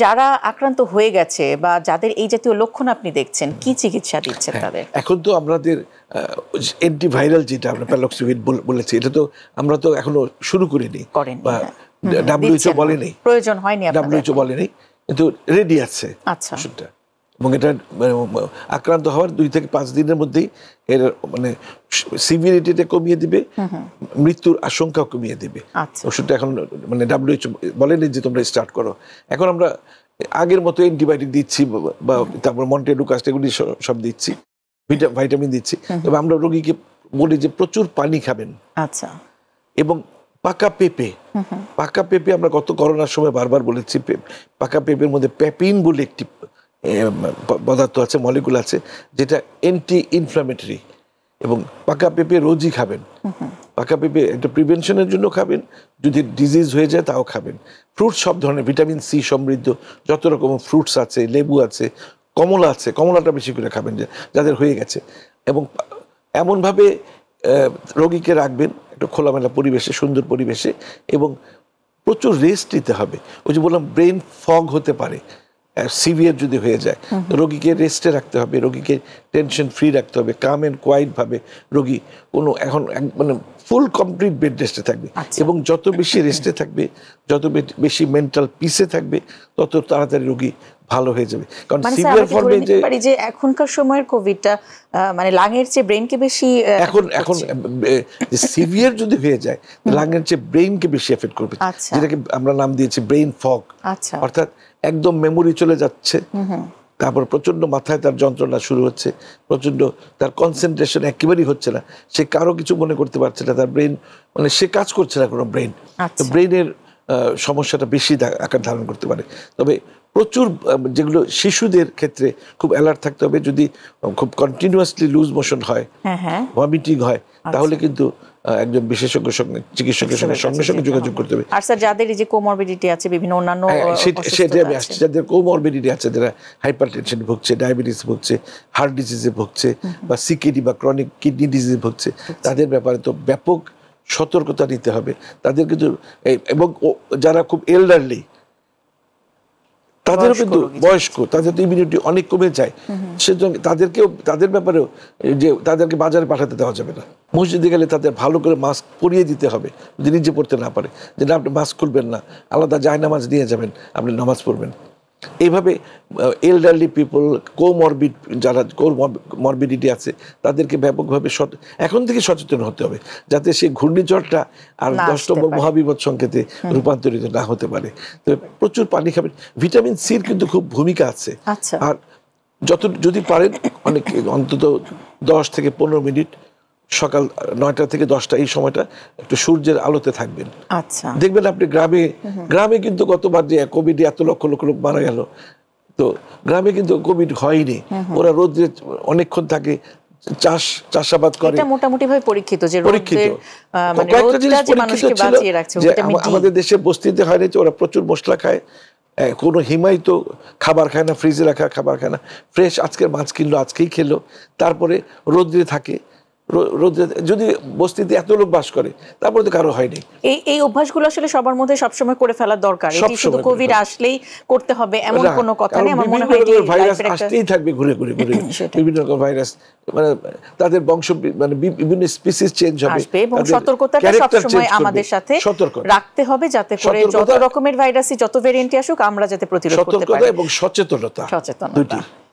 যারা আক্রান্ত হয়ে গেছে বা যাদের এই জাতীয় লক্ষণ আপনি দেখছেন, কি চিকিৎসা দিচ্ছেন তাদের? এখন তো আমাদের অ্যান্টিভাইরাল যেটা আমরা প্যালোক্সিভিড বলেছি, এটা তো আমরা তো এখনো শুরু করিনি, বা WHO বলেনি, প্রয়োজন হয়নি, WHO বলেনি, কিন্তু রেডি আছে। আচ্ছা, সেটা এবং এটা আক্রান্ত হওয়ার 2 থেকে 5 দিনের মধ্যেই এর মানে সিভিরিটিটা কমিয়ে দিবে, মৃত্যুর আশঙ্কাও কমিয়ে দিবে। ওষুধটা এখন মানে WHO বলেনি যে তোমরা স্টার্ট করো। এখন আমরা আগের মতো অ্যান্টিবায়োটিক দিচ্ছি, বা তারপর মন্টেলুকাস্ট এগুলি সব দিচ্ছি, ভাইটামিন দিচ্ছি। তবে আমরা রোগীকে বলি যে প্রচুর পানি খাবেন। আচ্ছা, এবং পাকা পেঁপে আমরা গত করোনার সময় বারবার বলেছি, পাকা পেঁপের মধ্যে প্যাপিন বলে একটি পদার্থ আছে, মলিকুল আছে, যেটা অ্যান্টি ইনফ্লামেটরি। এবং পাকা পেঁপে রোজই খাবেন। পাকা পেঁপে একটা প্রিভেনশনের জন্য খাবেন, যদি ডিজিজ হয়ে যায় তাও খাবেন। ফ্রুটস সব ধরনের ভিটামিন সি সমৃদ্ধ যত রকম ফ্রুটস আছে, লেবু আছে, কমলা আছে, কমলাটা বেশি করে খাবেন যাদের হয়ে গেছে। এবং এমনভাবে রোগীকে রাখবেন একটা খোলামেলা পরিবেশে, সুন্দর পরিবেশে, এবং প্রচুর রেস্ট নিতে হবে। ওই যে বললাম ব্রেন ফগ হতে পারে সিভিয়ার যদি হয়ে যায়, রোগীকে রেস্টে রাখতে হবে, রোগীকে টেনশন ফ্রি রাখতে হবে, কাম অ্যান্ড কোয়াইট ভাবে রোগী কোনো এখন মানে ফুল কমপ্লিট বেড রেস্টে থাকবে। এবং যত বেশি রেস্টে থাকবে, যত বেশি মেন্টাল পিসে থাকবে, তত তাড়াতাড়ি রোগী ভালো হয়ে যাবে। কারণ সিভিয়ার ফর্মে যে এখনকার সময়ের কোভিডটা মানে লাংয়ের চেয়ে ব্রেনকে বেশি এখন সিভিয়ার যদি হয়ে যায়, লাংয়ের চেয়ে ব্রেইনকে বেশি এফেক্ট করবে, যেটাকে আমরা নাম দিয়েছি ব্রেইন ফগ। অর্থাৎ একদম মেমোরি চলে যাচ্ছে, তারপর প্রচন্ড মাথায় তার যন্ত্রণা শুরু হচ্ছে, প্রচন্ড তার কনসেন্ট্রেশন একেবারেই হচ্ছে না, সে কারো কিছু মনে করতে পারছে না, তার ব্রেন মানে সে কাজ করছে না কোনো ব্রেন। ব্রেনের সমস্যাটা বেশি আকার ধারণ করতে পারে। তবে প্রচুর যেগুলো শিশুদের ক্ষেত্রে খুব অ্যালার্ট থাকতে হবে, যদি খুব কন্টিনিউয়াসলি লুজ মোশন হয়, ভমিটিং হয়, তাহলে কিন্তু একজন বিশেষজ্ঞের সঙ্গে, চিকিৎসকের সঙ্গে সঙ্গে সঙ্গে যোগাযোগ করতে হবে। আর স্যার যাদের এই যে কোমরবিডিটি আছে, বিভিন্ন অন্যান্য সেটা আমি আসছি, যাদের কোমরবিডিটি আছে, যারা হাইপারটেনশন ভুগছে, ডায়াবেটিস ভুগছে, হার্ট ডিজিজে ভুগছে, বা সিকেডি বা ক্রনিক কিডনি ডিজিজে ভুগছে, তাদের ব্যাপারে তো ব্যাপক সতর্কতা নিতে হবে। তাদের কিন্তু এবং যারা খুব এল্ডারলি, তাদেরও কিন্তু বয়স্ক, তাদের তো ইমিউনিটি অনেক কমে যায়, সেজন্য তাদের ব্যাপারেও যে তাদেরকে বাজারে পাঠাতে দেওয়া যাবে না। মসজিদে গেলে তাদের ভালো করে মাস্ক পরিয়ে দিতে হবে, যদি নিজে পড়তে না পারে, যে না আপনি মাস্ক খুলবেন না, আলাদা জায়নামাজ নিয়ে যাবেন, আপনি নামাজ পড়বেন। এইভাবে এল্ডারলি পিপল, যারা কোমরবিডিটি আছে, তাদেরকে ব্যাপকভাবে এখন থেকে সচেতন হতে হবে, যাতে সেই ঘূর্ণিঝড়টা আর 10তম মহাবিপদ সংকেতে রূপান্তরিত না হতে পারে। তো প্রচুর পানি খাবেন। ভিটামিন সির কিন্তু খুব ভূমিকা আছে। আর যদি পারেন অন্তত 10 থেকে 15 মিনিট সকাল 9টা থেকে 10টা এই সময়টা একটু সূর্যের আলোতে থাকবেন। দেখবেন আপনি গ্রামে কিন্তু গতবার যে কোভিডে এত লক্ষ লক্ষ লোক মারা গেল, তো গ্রামে কিন্তু কোভিড হয়নি। ওরা রোদে অনেকক্ষণ থাকে, চাষাবাদ করে। এটা মোটামুটি ভাবে পরীক্ষিত যে কয়েকটা জিনিস পরীক্ষিত ছিল, যে আমাদের দেশে বস্তিতে হয়নি যে ওরা প্রচুর মশলা খায়, কোনো হিমায়িত খাবার খায় না, ফ্রিজে রাখা খাবার খায় না, ফ্রেশ আজকের মাছ কিনলো আজকেই খেলো, তারপরে রোদ্রে থাকে। যদি বস্তিতে এত লোক বাস করে, তারপরে তো কারো হয়নি। এই অভ্যাসগুলো আসলে সবার মধ্যে সবসময় করে ফেলা দরকার। এটি শুধু কোভিড আসলেই করতে হবে এমন কোনো কথা নেই। আমার মনে হয় যে ভাইরাস আসতেই থাকবে, ঘুরে ঘুরে বিভিন্ন রকম ভাইরাস, মানে তাদের বংশ মানে বিভিন্ন স্পিসিস চেঞ্জ হবে, এবং সতর্কতাটা সবসময় আমাদের সাথে রাখতে হবে, যাতে করে যত রকমের ভাইরাসই, যত ভেরিয়েন্টই আসুক, আমরা যাতে প্রতিরোধ করতে পারি। সতর্কতা এবং সচেতনতা দুটি।